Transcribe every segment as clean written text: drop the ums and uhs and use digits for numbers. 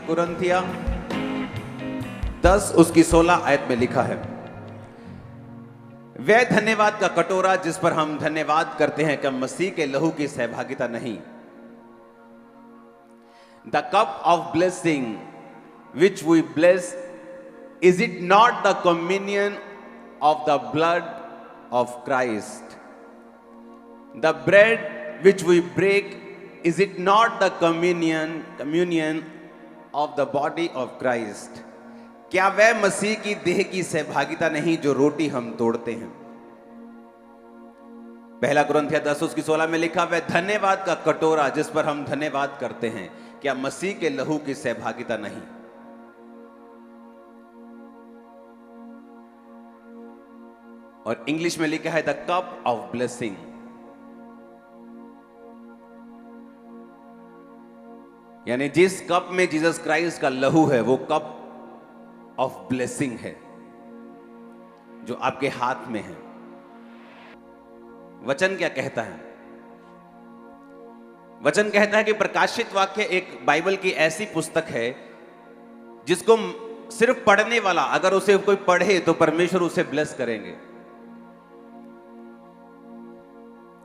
कुरिन्थिया 10 उसकी 16 आयत में लिखा है, वह धन्यवाद का कटोरा जिस पर हम धन्यवाद करते हैं कि मसीह के लहू की सहभागिता नहीं। The cup of blessing which we bless, is it not the communion of the blood of Christ? The bread which we break, is it not the communion of the body of Christ? क्या वह मसीह की देह की सहभागिता नहीं जो रोटी हम तोड़ते हैं? पहला कुरिन्थिया 10 उसकी 16 में लिखा, वह धन्यवाद का कटोरा जिस पर हम धन्यवाद करते हैं, क्या मसीह के लहू की सहभागिता नहीं? और इंग्लिश में लिखा है द कप ऑफ ब्लेसिंग। यानी जिस कप में जीसस क्राइस्ट का लहू है वो कप ऑफ ब्लेसिंग है जो आपके हाथ में है। वचन क्या कहता है? वचन कहता है कि प्रकाशित वाक्य एक बाइबल की ऐसी पुस्तक है जिसको सिर्फ पढ़ने वाला अगर उसे कोई पढ़े तो परमेश्वर उसे ब्लेस करेंगे।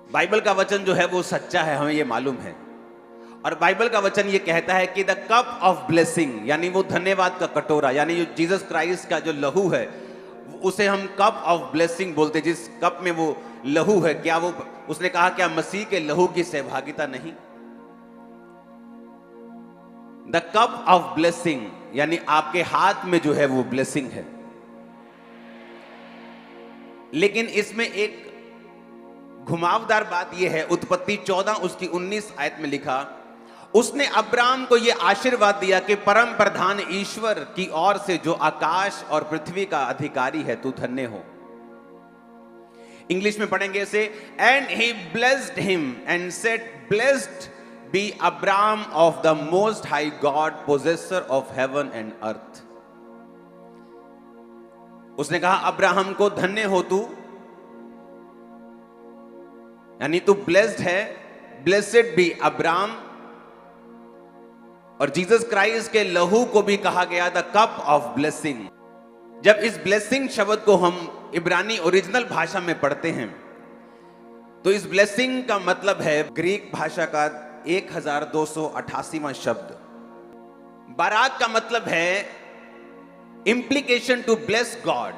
बाइबल का वचन जो है वो सच्चा है, हमें ये मालूम है। और बाइबल का वचन ये कहता है कि द कप ऑफ ब्लेसिंग, यानी वो धन्यवाद का कटोरा, यानी जो जीसस क्राइस्ट का जो लहू है उसे हम कप ऑफ ब्लेसिंग बोलते हैं। जिस कप में वो लहू है, क्या वो, उसने कहा क्या मसीह के लहू की सहभागिता नहीं? द कप ऑफ ब्लेसिंग यानी आपके हाथ में जो है वो ब्लेसिंग है। लेकिन इसमें एक घुमावदार बात यह है, उत्पत्ति 14 उसकी 19 आयत में लिखा, उसने अब्राम को यह आशीर्वाद दिया कि परम प्रधान ईश्वर की ओर से जो आकाश और पृथ्वी का अधिकारी है, तू धन्य हो। इंग्लिश में पढ़ेंगे इसे, and he blessed him and said, blessed be Abram of the most high God, possessor of heaven and earth. उसने कहा अब्राहम को धन्य हो तू, यानी तू ब्लेस्ड है, ब्लेसेड बी अब्राम। और जीसस क्राइस्ट के लहू को भी कहा गया द कप ऑफ ब्लेसिंग। जब इस ब्लेसिंग शब्द को हम इब्रानी ओरिजिनल भाषा में पढ़ते हैं तो इस ब्लेसिंग का मतलब है ग्रीक भाषा का 1288वां शब्द। बाराक का मतलब है इंप्लीकेशन टू ब्लेस गॉड,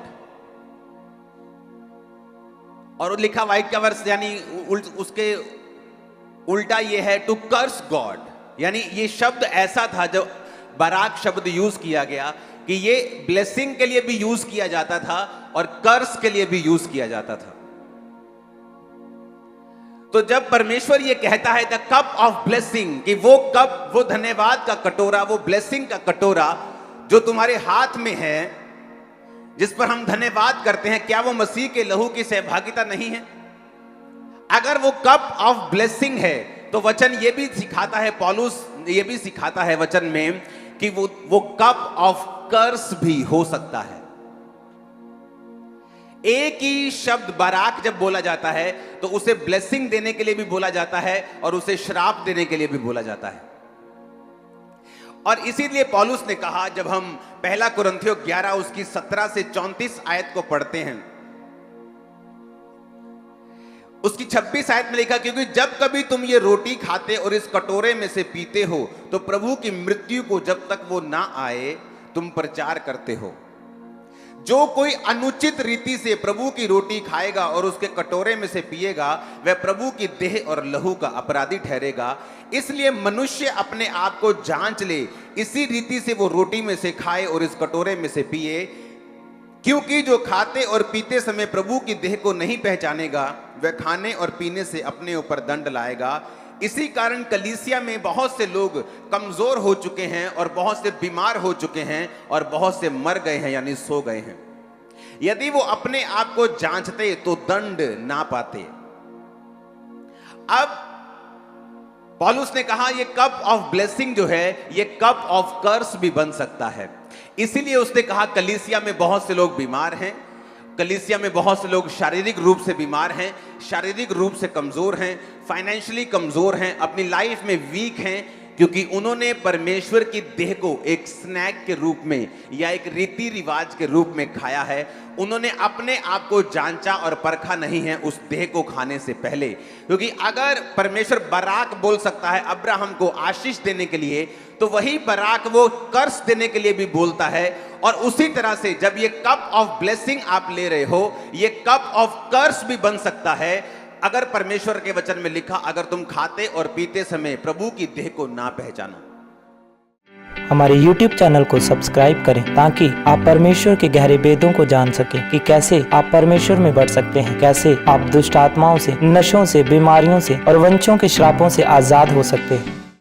और लिखा वाइट का वर्स यानी उसके उल्टा ये है टू कर्स गॉड। यानी ये शब्द ऐसा था जो बाराक शब्द यूज किया गया कि ये ब्लेसिंग के लिए भी यूज किया जाता था और कर्स के लिए भी यूज किया जाता था। तो जब परमेश्वर ये कहता है द कप ऑफ ब्लेसिंग, कि वो कप, वो धन्यवाद का कटोरा, वो ब्लेसिंग का कटोरा जो तुम्हारे हाथ में है, जिस पर हम धन्यवाद करते हैं, क्या वो मसीह के लहू की सहभागिता नहीं है? अगर वो कप ऑफ ब्लेसिंग है तो वचन ये भी सिखाता है, पौलुस ये भी सिखाता है वचन में कि वो कप ऑफ कर्स भी हो सकता है। एक ही शब्द बाराक जब बोला जाता है तो उसे ब्लेसिंग देने के लिए भी बोला जाता है और उसे श्राप देने के लिए भी बोला जाता है। और इसीलिए पौलुस ने कहा, जब हम पहला कुरिन्थियों 11 उसकी 17 से 34 आयत को पढ़ते हैं, उसकी 26 आयत में लिखा, क्योंकि जब कभी तुम ये रोटी खाते और इस कटोरे में से पीते हो तो प्रभु की मृत्यु को जब तक वो ना आए तुम प्रचार करते हो। जो कोई अनुचित रीति से प्रभु की रोटी खाएगा और उसके कटोरे में से पिएगा वह प्रभु की देह और लहू का अपराधी ठहरेगा। इसलिए मनुष्य अपने आप को जांच ले, इसी रीति से वो रोटी में से खाए और इस कटोरे में से पिए, क्योंकि जो खाते और पीते समय प्रभु की देह को नहीं पहचानेगा वह खाने और पीने से अपने ऊपर दंड लाएगा। इसी कारण कलीसिया में बहुत से लोग कमजोर हो चुके हैं और बहुत से बीमार हो चुके हैं और बहुत से मर गए हैं, यानी सो गए हैं। यदि वो अपने आप को जांचते तो दंड ना पाते। अब पौलुस ने कहा ये कप ऑफ ब्लेसिंग जो है ये कप ऑफ कर्स भी बन सकता है। इसीलिए उसने कहा कलीसिया में बहुत से लोग बीमार हैं, कलीसिया में बहुत से लोग शारीरिक रूप से बीमार हैं, शारीरिक रूप से कमजोर हैं, फाइनेंशियली कमजोर हैं, अपनी लाइफ में वीक हैं। क्योंकि उन्होंने परमेश्वर की देह को एक स्नैक के रूप में या एक रीति रिवाज के रूप में खाया है। उन्होंने अपने आप को जांचा और परखा नहीं है उस देह को खाने से पहले। क्योंकि अगर परमेश्वर बराक बोल सकता है अब्राहम को आशीष देने के लिए, तो वही बराक वो कर्स देने के लिए भी बोलता है। और उसी तरह से जब ये कप ऑफ ब्लेसिंग आप ले रहे हो, ये कप ऑफ कर्स भी बन सकता है अगर परमेश्वर के वचन में लिखा, अगर तुम खाते और पीते समय प्रभु की देह को ना पहचानो। हमारे YouTube चैनल को सब्सक्राइब करें ताकि आप परमेश्वर के गहरे भेदों को जान सकें कि कैसे आप परमेश्वर में बढ़ सकते हैं, कैसे आप दुष्ट आत्माओं से, नशों से, बीमारियों से और वंशों के श्रापों से आजाद हो सकते हैं।